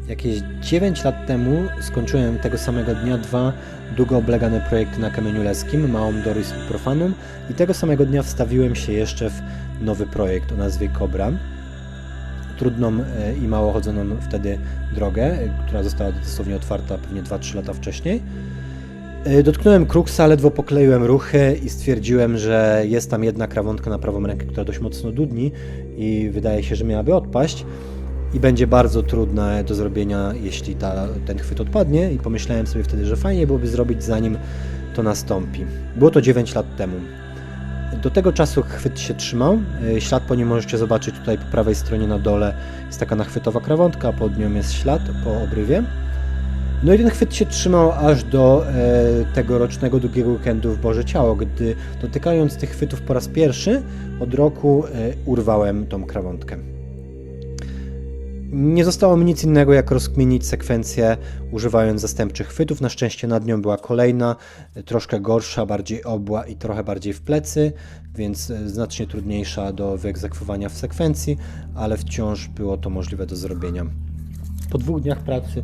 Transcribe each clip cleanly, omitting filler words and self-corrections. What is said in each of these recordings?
Jakieś 9 lat temu skończyłem tego samego dnia 2 długo oblegane projekty na kamieniu leskim, Małą Doris i Profanum, i tego samego dnia wstawiłem się jeszcze w nowy projekt o nazwie Cobra. Trudną i mało chodzoną wtedy drogę, która została dosłownie otwarta pewnie 2-3 lata wcześniej. Dotknąłem kruksa, ledwo pokleiłem ruchy i stwierdziłem, że jest tam jedna krawądka na prawą rękę, która dość mocno dudni i wydaje się, że miałaby odpaść i będzie bardzo trudna do zrobienia, jeśli ten chwyt odpadnie, i pomyślałem sobie wtedy, że fajnie byłoby zrobić, zanim to nastąpi. Było to 9 lat temu. Do tego czasu chwyt się trzymał. Ślad po nim możecie zobaczyć tutaj po prawej stronie na dole. Jest taka nachwytowa krawądka, a pod nią jest ślad po obrywie. No i ten chwyt się trzymał aż do tegorocznego długiego weekendu w Boże Ciało, gdy dotykając tych chwytów po raz pierwszy od roku urwałem tą krawądkę. Nie zostało mi nic innego, jak rozkminić sekwencję używając zastępczych chwytów. Na szczęście nad nią była kolejna, troszkę gorsza, bardziej obła i trochę bardziej w plecy, więc znacznie trudniejsza do wyegzekwowania w sekwencji, ale wciąż było to możliwe do zrobienia. Po 2 dniach pracy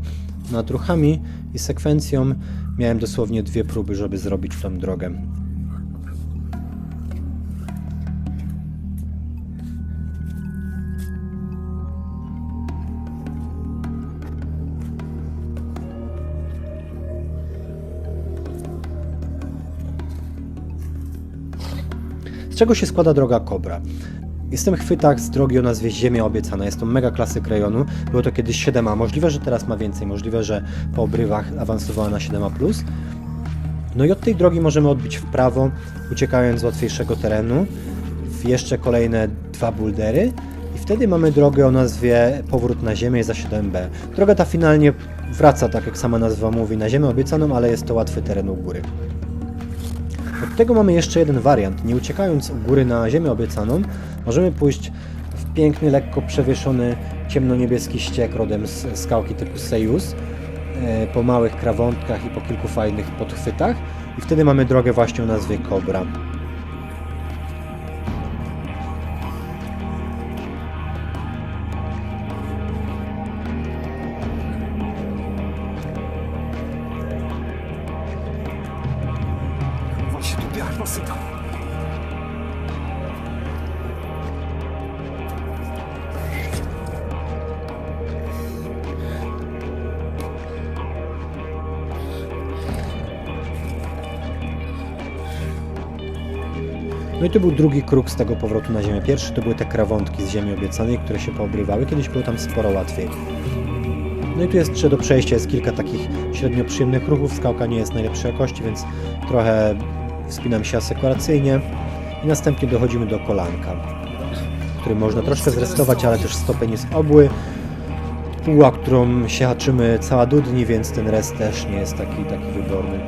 nad ruchami i sekwencją miałem dosłownie 2 próby, żeby zrobić tą drogę. Z czego się składa droga Cobra? Jestem w chwytach z drogi o nazwie Ziemia Obiecana. Jest to mega klasyk rejonu. Było to kiedyś 7A. Możliwe, że teraz ma więcej. Możliwe, że po obrywach awansowała na 7A+. No i od tej drogi możemy odbić w prawo, uciekając z łatwiejszego terenu, w jeszcze kolejne 2 buldery i wtedy mamy drogę o nazwie Powrót na Ziemię za 7B. Droga ta finalnie wraca, tak jak sama nazwa mówi, na Ziemię Obiecaną, ale jest to łatwy teren u góry. Od tego mamy jeszcze jeden wariant. Nie uciekając u góry na Ziemię Obiecaną, możemy pójść w piękny, lekko przewieszony, ciemno-niebieski ściek rodem z skałki typu Sejus, po małych krawądkach i po kilku fajnych podchwytach, i wtedy mamy drogę właśnie o nazwie Cobra. Właśnie tu piach nasypał. No i to był drugi kruk z tego powrotu na ziemię. Pierwszy to były te krawądki z Ziemi Obiecanej, które się poobrywały. Kiedyś było tam sporo łatwiej. No i tu jest jeszcze do przejścia, jest kilka takich średnio przyjemnych ruchów. Skałka nie jest najlepszej jakości, więc trochę wspinam się asekuracyjnie. I następnie dochodzimy do kolanka, który można troszkę zrestować, ale też stopień jest obły. Puła, którą się haczymy, cała dudni, więc ten rest też nie jest taki wyborny.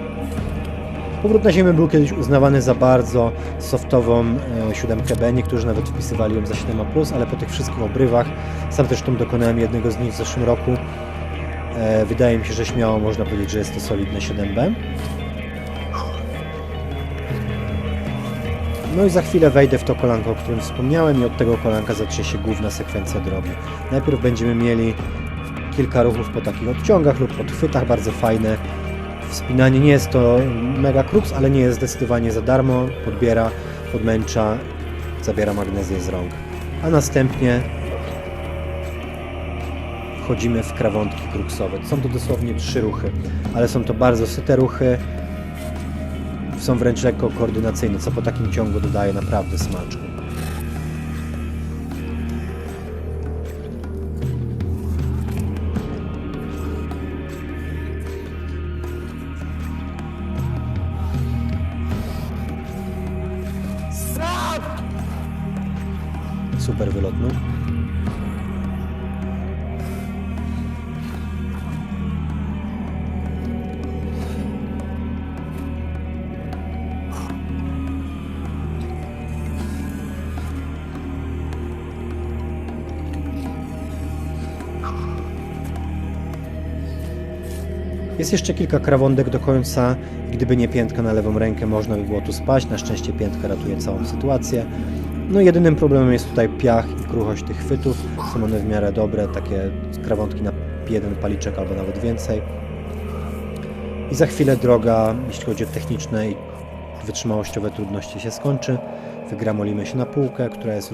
Powrót na ziemię był kiedyś uznawany za bardzo softową 7B, niektórzy nawet wpisywali ją za 7A+, ale po tych wszystkich obrywach, sam zresztą dokonałem jednego z nich w zeszłym roku, wydaje mi się, że śmiało można powiedzieć, że jest to solidne 7B. No i za chwilę wejdę w to kolanko, o którym wspomniałem, i od tego kolanka zacznie się główna sekwencja drogi. Najpierw będziemy mieli kilka ruchów po takich odciągach lub podchwytach, bardzo fajne. Wspinanie nie jest to mega kruks, ale nie jest zdecydowanie za darmo, podbiera, podmęcza, zabiera magnezję z rąk. A następnie wchodzimy w krawądki kruksowe. Są to dosłownie 3 ruchy, ale są to bardzo syte ruchy, są wręcz lekko koordynacyjne, co po takim ciągu dodaje naprawdę smaczku. Super wylotny. Jest jeszcze kilka krawądek do końca. Gdyby nie piętka na lewą rękę, można by było tu spaść. Na szczęście piętka ratuje całą sytuację. No jedynym problemem jest tutaj piach i kruchość tych chwytów. Są one w miarę dobre, takie krawądki jeden paliczek albo nawet więcej. I za chwilę droga, jeśli chodzi o techniczne i wytrzymałościowe trudności, się skończy. Wygramolimy się na półkę, która jest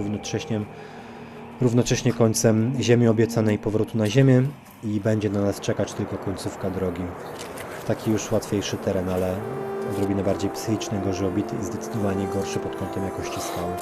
równocześnie końcem ziemi obiecanej, powrotu na ziemię i będzie na nas czekać tylko końcówka drogi. Taki już łatwiejszy teren, ale odrobinę bardziej psychiczny, gorzej obity i zdecydowanie gorszy pod kątem jakości skały.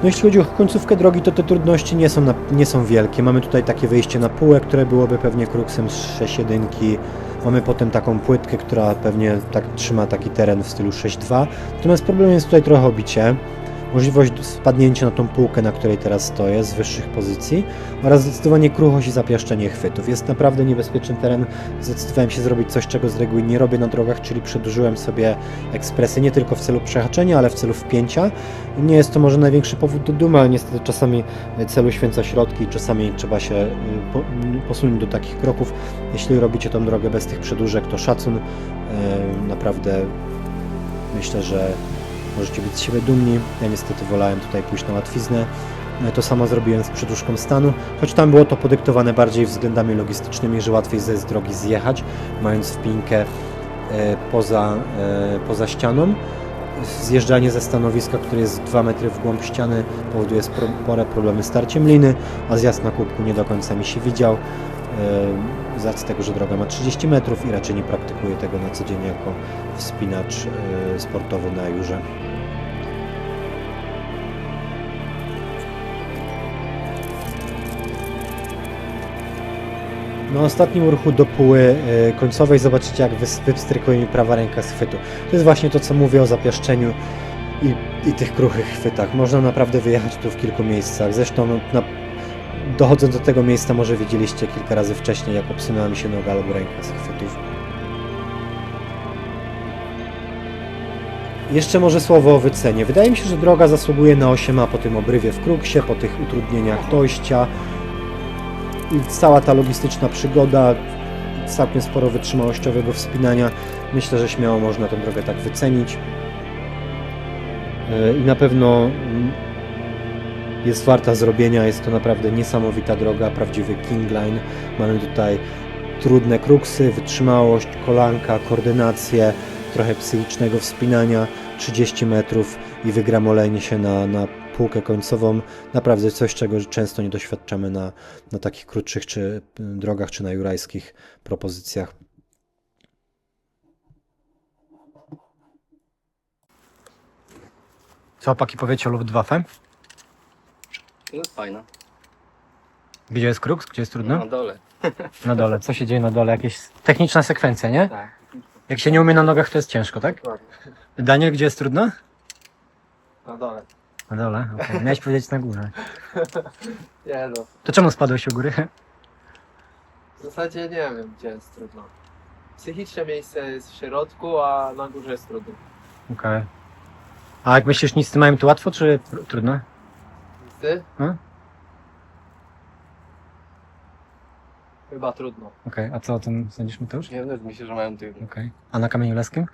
No jeśli chodzi o końcówkę drogi, to te trudności nie są wielkie. Mamy tutaj takie wyjście na półę, które byłoby pewnie kruksem z 6.1. Mamy potem taką płytkę, która pewnie tak trzyma taki teren w stylu 6.2. Natomiast problem jest tutaj trochę obicie. Możliwość spadnięcia na tą półkę, na której teraz stoję, z wyższych pozycji oraz zdecydowanie kruchość i zapiaszczenie chwytów. Jest naprawdę niebezpieczny teren. Zdecydowałem się zrobić coś, czego z reguły nie robię na drogach, czyli przedłużyłem sobie ekspresy nie tylko w celu przehaczenia, ale w celu wpięcia. Nie jest to może największy powód do dumy, ale niestety czasami cel uświęca środki i czasami trzeba się posunąć do takich kroków. Jeśli robicie tą drogę bez tych przedłużek, to szacun. Naprawdę myślę, że możecie być z siebie dumni. Ja niestety wolałem tutaj pójść na łatwiznę. To samo zrobiłem z przedłużką stanu, choć tam było to podyktowane bardziej względami logistycznymi, że łatwiej z drogi zjechać, mając wpinkę poza ścianą. Zjeżdżanie ze stanowiska, które jest 2 metry w głąb ściany, powoduje spore problemy z tarciem liny, a zjazd na kubku nie do końca mi się widział. Z racji tego, że droga ma 30 metrów i raczej nie praktykuję tego na co dzień jako wspinacz sportowy na Jurze. Na ostatnim ruchu do póły końcowej zobaczycie, jak wypstrykuje mi prawa ręka z chwytu. To jest właśnie to, co mówię o zapiaszczeniu i tych kruchych chwytach. Można naprawdę wyjechać tu w kilku miejscach. Zresztą dochodząc do tego miejsca może widzieliście kilka razy wcześniej, jak obsunęła mi się noga albo ręka z chwytów. Jeszcze może słowo o wycenie. Wydaje mi się, że droga zasługuje na 8A po tym obrywie w kruksie, po tych utrudnieniach dojścia. I cała ta logistyczna przygoda, całkiem sporo wytrzymałościowego wspinania. Myślę, że śmiało można tę drogę tak wycenić. I na pewno jest warta zrobienia. Jest to naprawdę niesamowita droga, prawdziwy King Line. Mamy tutaj trudne kruksy, wytrzymałość, kolanka, koordynację, trochę psychicznego wspinania, 30 metrów i wygramolenie się na półkę końcową. Naprawdę coś, czego często nie doświadczamy na takich krótszych drogach, czy na jurajskich propozycjach. Co opaki powiecie o Luftwaffe? Jest fajna. Gdzie jest kruks? Gdzie jest trudno? Na dole. Na dole. Co się dzieje na dole? Jakieś techniczna sekwencja, nie? Tak. Jak się nie umie na nogach, to jest ciężko, tak? Daniel, gdzie jest trudno? Na dole. Na dole, okej. Miałeś powiedzieć na górze. Nie no. To czemu spadłeś u góry? W zasadzie nie wiem, gdzie jest trudno. Psychiczne miejsce jest w środku, a na górze jest trudno. Okej. A jak myślisz, nic z tym mają tu łatwo, czy trudno? Ty? No? Chyba trudno. Okej, a co o tym sądzisz, Mateusz? Nie wiem, myślę, że mają trudno. Okej. A na Kamieniu Leskim?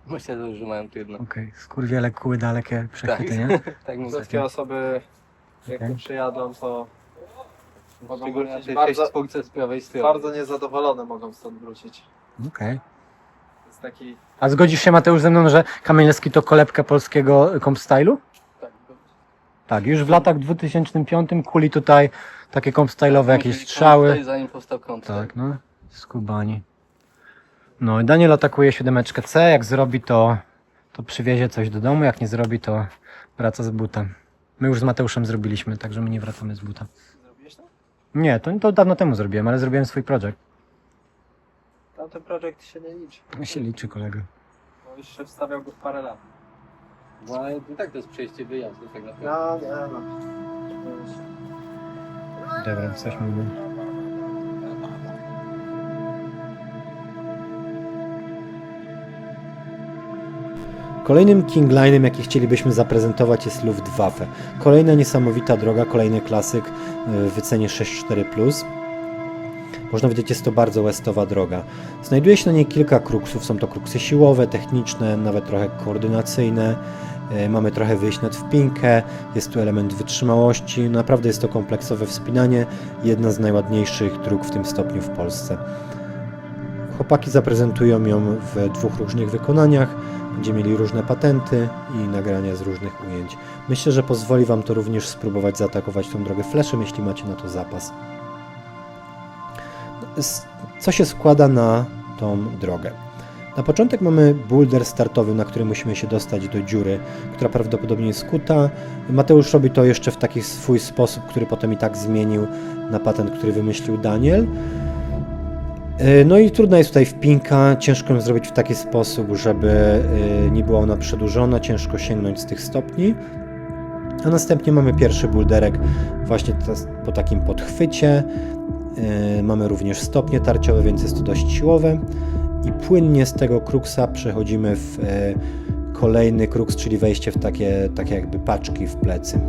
Myślę, że mają trudno. Okej. Skurwiele, kły dalekie, przechwyty, nie? Tak mówię. Wszystkie osoby, jak Okej. tu przyjadą, to mogą Szczególnie wrócić te bardzo, punkty z prawej strony. bardzo niezadowolone mogą stąd wrócić. Okej. To jest taki... A zgodzisz się, Mateusz, ze mną, że Kamień Leski to kolebka polskiego comp stylu? Tak, Tak, już w latach 2005 kuli tutaj takie comp-style'owe jakieś strzały. Tutaj zanim powstał kąt. Tak, no, skubani. No i Daniel atakuje 7C, jak zrobi to przywiezie coś do domu, jak nie zrobi to wraca z buta. My już z Mateuszem zrobiliśmy, także my nie wracamy z buta. Zrobiłeś to? Nie, to dawno temu zrobiłem, ale zrobiłem swój projekt. Tamten projekt się nie liczy. się liczy, kolega. Bo jeszcze wstawiał go w parę lat. No ale i tak to jest przejście wyjazd do tego. No, nie no. Dobra, coś mówię. Kolejnym Kinglinem, jaki chcielibyśmy zaprezentować, jest Luftwaffe. Kolejna niesamowita droga, kolejny klasyk w wycenie 6.4+. Można powiedzieć, jest to bardzo westowa droga. Znajduje się na niej kilka kruksów. Są to kruksy siłowe, techniczne, nawet trochę koordynacyjne. Mamy trochę wyjść nad wpinkę, jest tu element wytrzymałości. Naprawdę jest to kompleksowe wspinanie. Jedna z najładniejszych dróg w tym stopniu w Polsce. Chłopaki zaprezentują ją w dwóch różnych wykonaniach. Będziemy mieli różne patenty i nagrania z różnych ujęć. Myślę, że pozwoli Wam to również spróbować zaatakować tą drogę flashem, jeśli macie na to zapas. Co się składa na tą drogę? Na początek mamy boulder startowy, na który musimy się dostać do dziury, która prawdopodobnie jest kuta. Mateusz robi to jeszcze w taki swój sposób, który potem i tak zmienił na patent, który wymyślił Daniel. No i trudna jest tutaj wpinka, ciężko ją zrobić w taki sposób, żeby nie była ona przedłużona, ciężko sięgnąć z tych stopni. A następnie mamy pierwszy boulderek właśnie po takim podchwycie. Mamy również stopnie tarciowe, więc jest to dość siłowe. I płynnie z tego kruksa przechodzimy w kolejny kruks, czyli wejście w takie jakby paczki w plecy,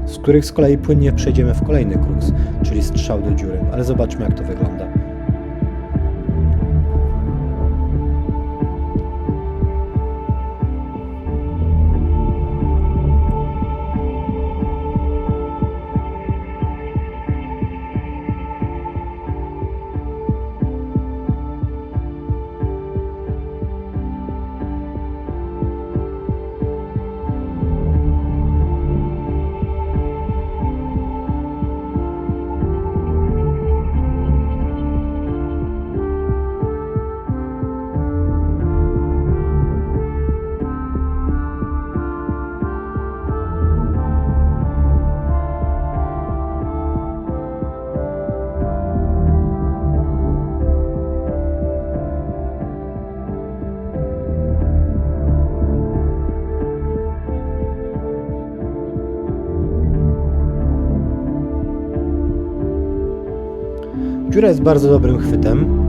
z których z kolei płynnie przejdziemy w kolejny kruks, czyli strzał do dziury. Ale zobaczmy, jak to wygląda. Dziura jest bardzo dobrym chwytem,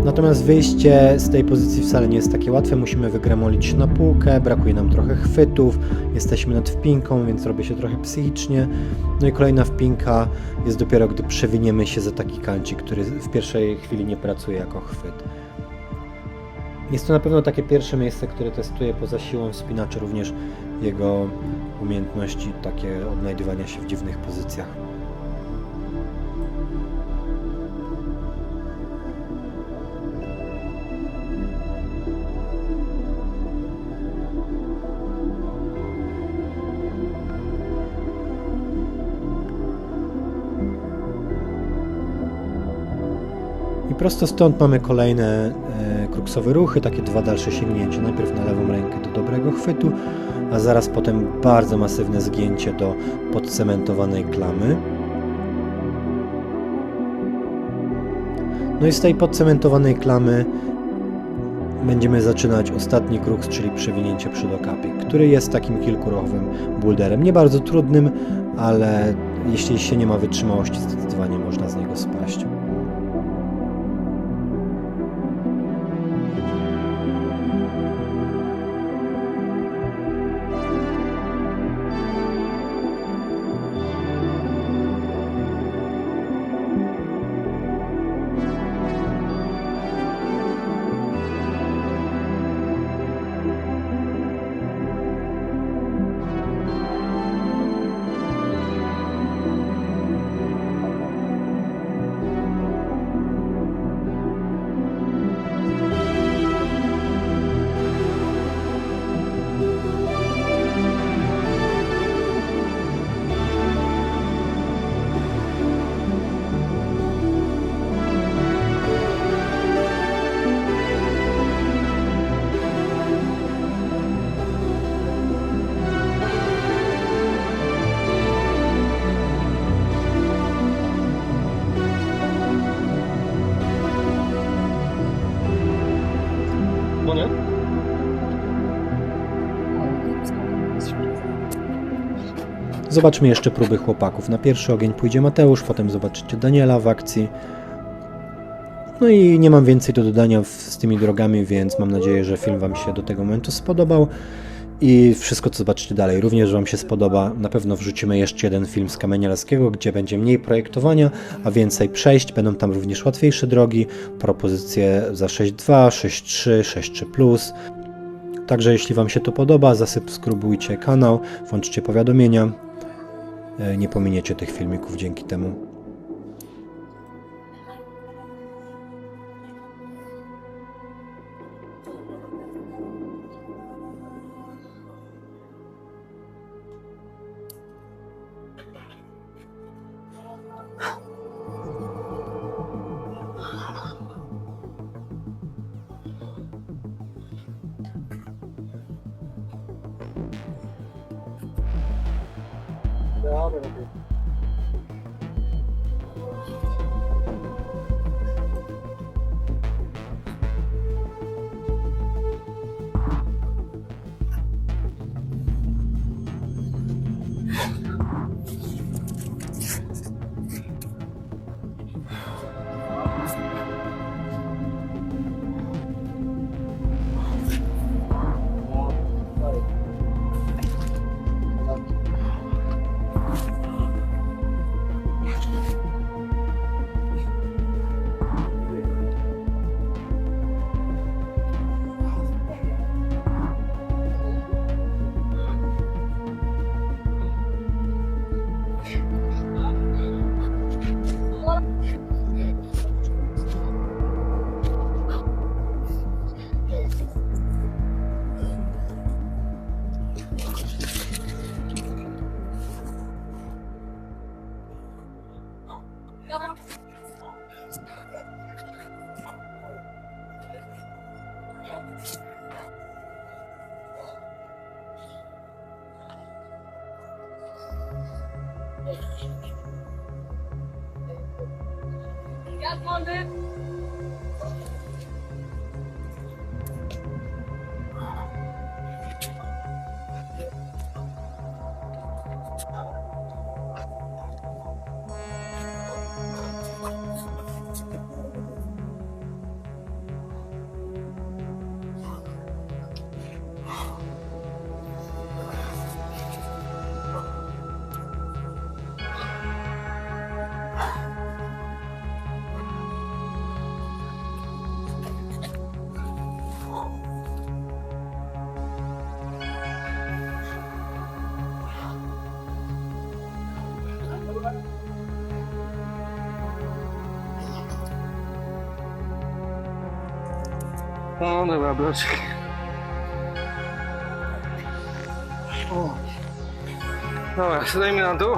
natomiast wyjście z tej pozycji wcale nie jest takie łatwe. Musimy wygramolić się na półkę, brakuje nam trochę chwytów, jesteśmy nad wpinką, więc robi się trochę psychicznie. No i kolejna wpinka jest dopiero, gdy przewiniemy się za taki kancik, który w pierwszej chwili nie pracuje jako chwyt. Jest to na pewno takie pierwsze miejsce, które testuję poza siłą wspinaczy, również jego umiejętności takie odnajdywania się w dziwnych pozycjach. I prosto stąd mamy kolejne kruksowe ruchy, takie dwa dalsze sięgnięcia. Najpierw na lewą rękę do dobrego chwytu, a zaraz potem bardzo masywne zgięcie do podcementowanej klamy. No i z tej podcementowanej klamy będziemy zaczynać ostatni kruks, czyli przewinięcie przed okapik, który jest takim kilkuruchowym boulderem. Nie bardzo trudnym, ale jeśli się nie ma wytrzymałości, zdecydowanie można z niego spaść. Zobaczmy jeszcze próby chłopaków. Na pierwszy ogień pójdzie Mateusz, potem zobaczycie Daniela w akcji. No i nie mam więcej do dodania z tymi drogami, więc mam nadzieję, że film Wam się do tego momentu spodobał. I wszystko, co zobaczycie dalej, również Wam się spodoba. Na pewno wrzucimy jeszcze jeden film z Kamienia Laskiego, gdzie będzie mniej projektowania, a więcej przejść. Będą tam również łatwiejsze drogi, propozycje za 6.2, 6.3, 6.3+. Także jeśli Wam się to podoba, zasubskrybujcie kanał, włączcie powiadomienia. Nie pominiecie tych filmików dzięki temu. No dobra, bloczek. Dobra, siadajmy na dół.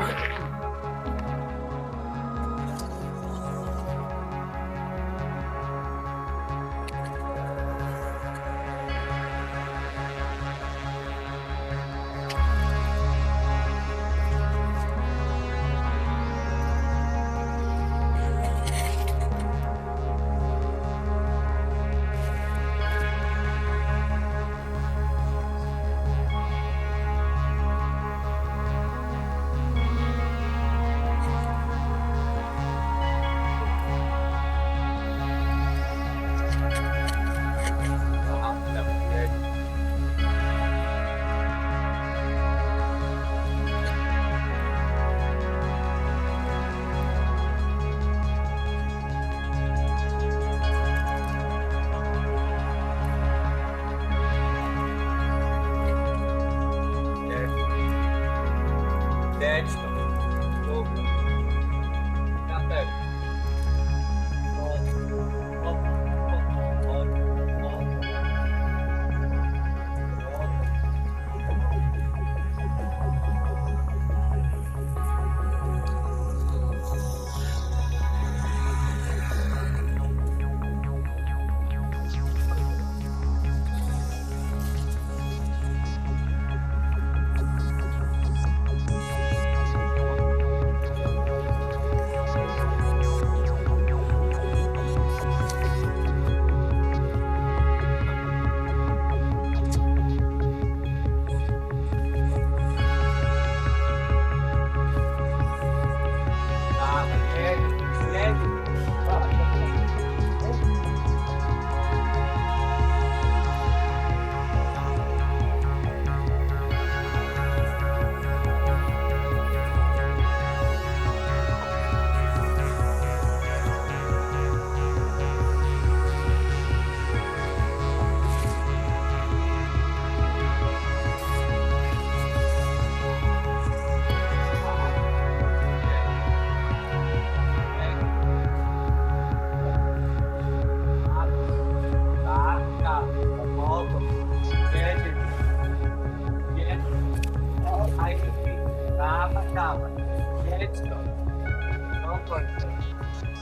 jedź to.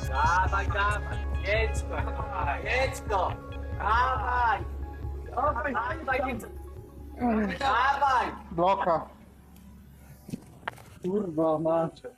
Dawaj, dawaj, jedź to, jedź to. Dawaj. Dawaj, dawaj. Bloka. Kurwa, macie.